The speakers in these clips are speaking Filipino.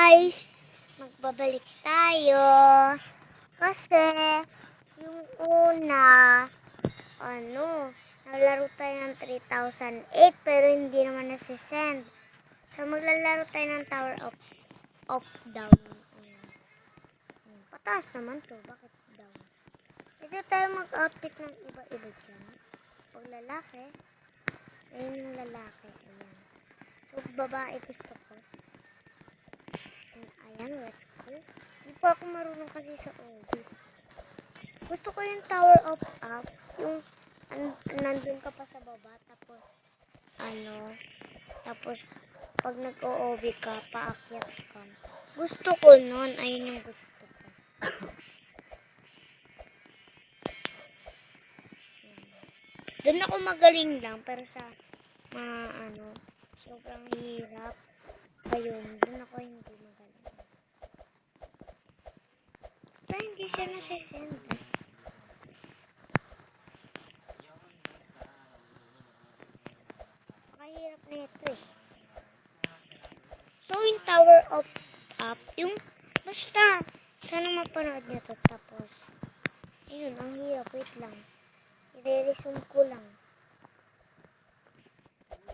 guys, magbabalik tayo kasi yung una, nalaro tayo ng 3008 pero hindi naman nasisend. So maglalaro tayo ng Tower of Down. Pataas naman to, bakit down? Dito tayo mag-outfit ng iba-iba dyan. Pag lalaki, ayun yung lalaki, ayan. So babae gusto ko. Ayan, let's go. Hindi pa ako marunong kasi sa OB. Gusto ko yung Tower of Up. Yung nandun ka pa sa baba. Tapos, tapos, pag nag-OB ka, paakyat ka. Gusto ko nun. Ayun yung gusto ko. Doon ako magaling lang. Pero sa sobrang hirap. Ayun, doon ako hindi magaling. Pero hindi siya nasisend. Mahirap na ito eh. So, yung Tower of Up, yung basta, sana mapanood nyo to. Tapos, ayun, ang hirap. Wait lang. I-resume ko lang.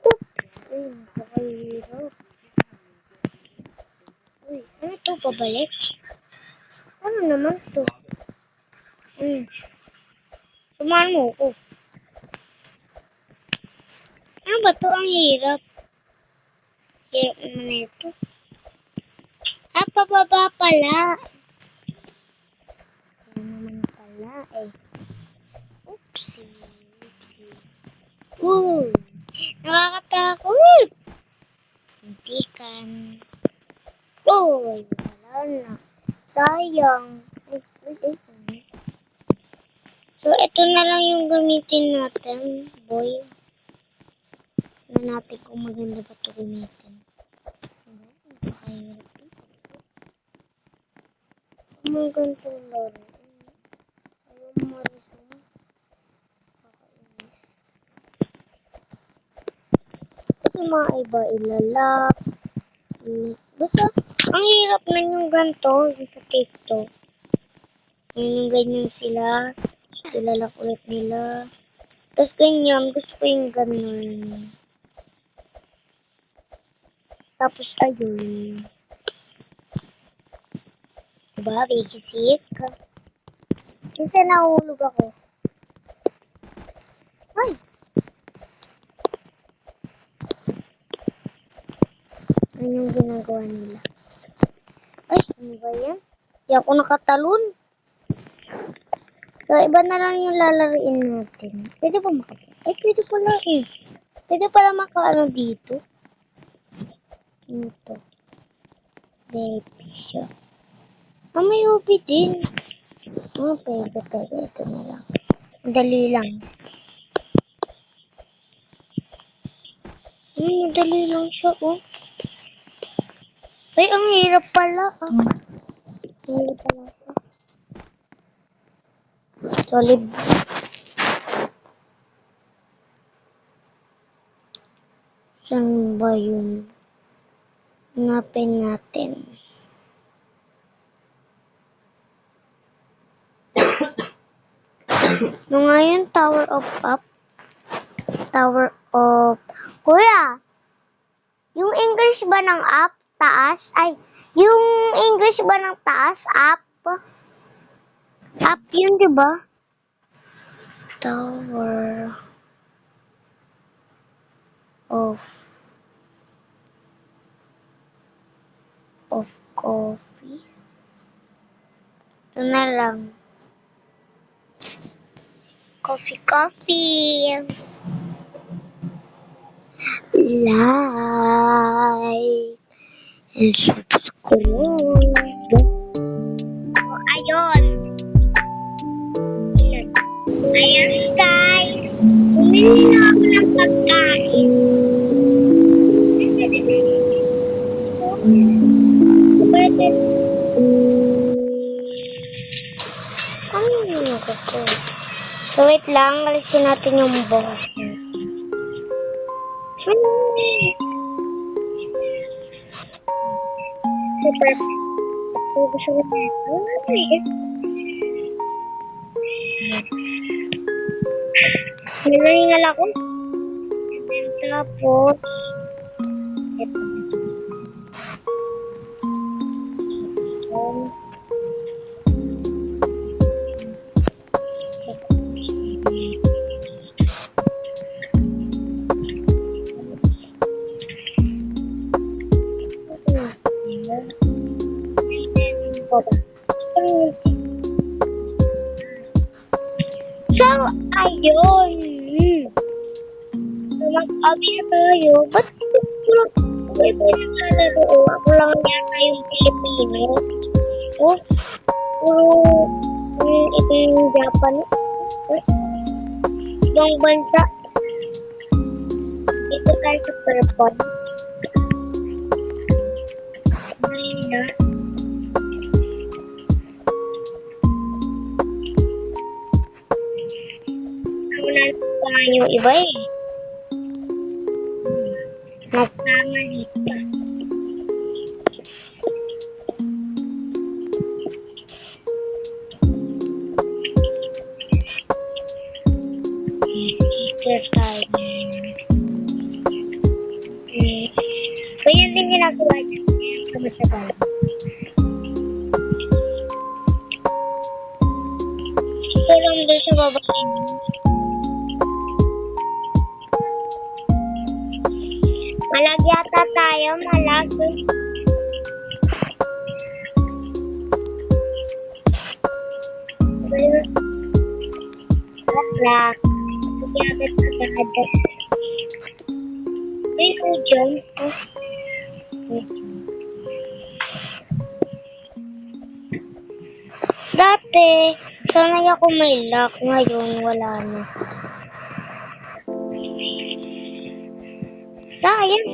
Oops! Ayun, napakahirap. Uy, ano to? Pabalik? Ano naman to? Tumaan mo ko. Ano ba to? Ang hirap. Hirap naman ito. Pababa pala. Ano naman pala eh. Oopsie. Uy! Nakakatakot! Hintikan. Uy! Wala na. Sayang. So, ito na lang yung gamitin natin, boy. Hanapin kung maganda ba ito gamitin. Napakahirap. Ang ganitong laro. Ayaw marisong. Kakainis. Kasi mga iba ilalak. Basta, ang hirap na yung ganito. Yung sa TikTok. Yung ganyan sila. Sila lang ulit nila. Tapos ganyan. Gusto ko yung ganun. Tapos ayun. Diba? Visit ka. Kasi nahulog ako. Ay! Ano yung ginagawa nila? Ay! Ano ba yan? Di ako nakatalon. So, iba na lang yung lalaroin natin. Pwede ba ay, pwede pala eh. Pwede pala makaano dito. Ito. Baby siya. May ubi din. Pwede. Ito na lang. Madali lang. Madali lang siya, oh. Ay, ang hirap pala, ah. Hirap pala siya. Solid. Saan ba yun? Hanapin natin. No nga yun, Tower of Up. Tower of... Kuya! Yung English ba ng up? Taas? Ay, yung English ba ng taas? Up? Up yun, diba? Tower of coffee. Ito na lang. Coffee. Like and subscribe. Ayun. Ayan guys. Bumili na ako ng pagkain. So wait lang, alisin natin yung boss. So super. Gusto ko dito. Nanahingal ako. And then tapos, ito. So, ayun. Mag-abi na tayo. Ba't iba yung lalaro? Ako lang yata yung Pilipino. Oh, ito yung Japan. Ibang bansa. Dito tayo sa purple. Ayun na. Nakunan yung iba eh. Nagkamali pa. Sticker tayo. So yun din ginagawa niya. Kumasabay. Ito lang doon sa baba. Malag yata tayo, malag. Malag. Magyabit na agad. May dyan. Dati, sanay ako may luck. Ngayon, wala na. Sayang.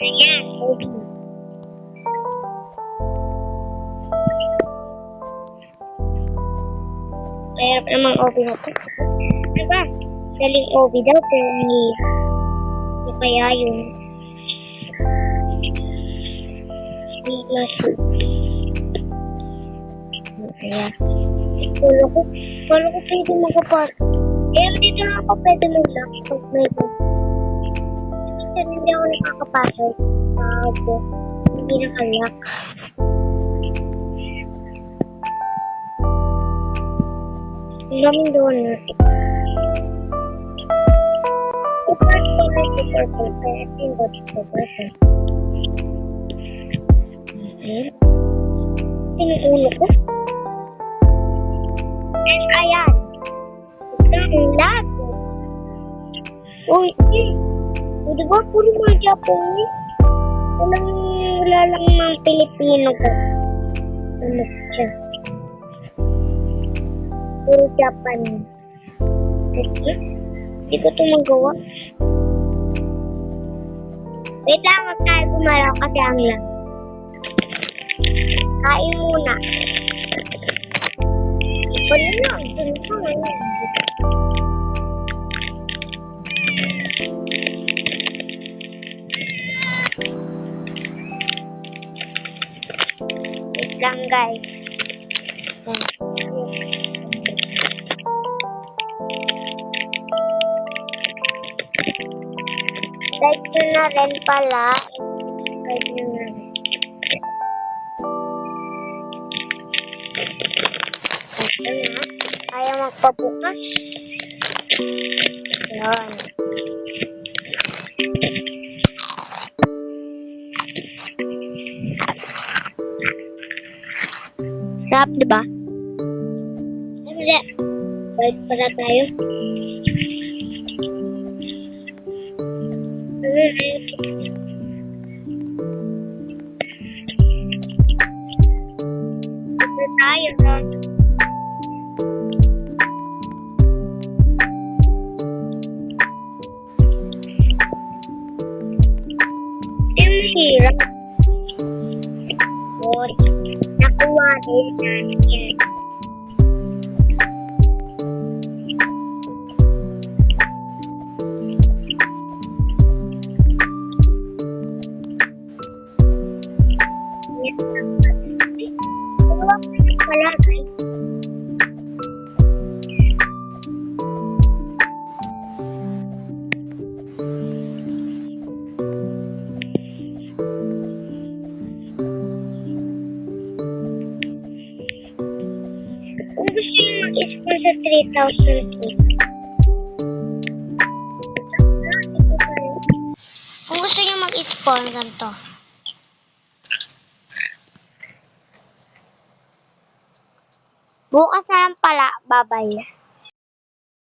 Ayan, Obi. Mayroon namang Obi na to. Diba? Galing Obi daw, pero hindi. Hindi kaya yun. Hindi na siya. Kaya, polo ko pwede makapasok. Kaya dito na ako pwede mag-lock pag may book. Kasi hindi ako nakakapasok. Ako, hindi nakalock. Ang daming donut. Super purple. Kaya yung got purple. Tinuulo ko. And ayan. Ang lago. Uy, o diba puro mga Japanese? Wala lang mga Pilipino ko. Ano siya? Puro Japanese. Kasi, hindi ko ito magawa. Wait lang, wag tayo gumalaw kasi ang lang. Kain muna. Wala lang, ito na. Wait lang guys. Like nyo na rin pala. Like nyo na rin. Ito na. Ayaw magpabukas. Yan. Sarap, diba? Hindi. Balik pala tayo. Ito tayo, no? Hirap. Nakuha din natin yan. mag-spawn sa 3,000 feet. Kung gusto niyo mag-spawn, ganito. Bukas na lang pala. Bye-bye.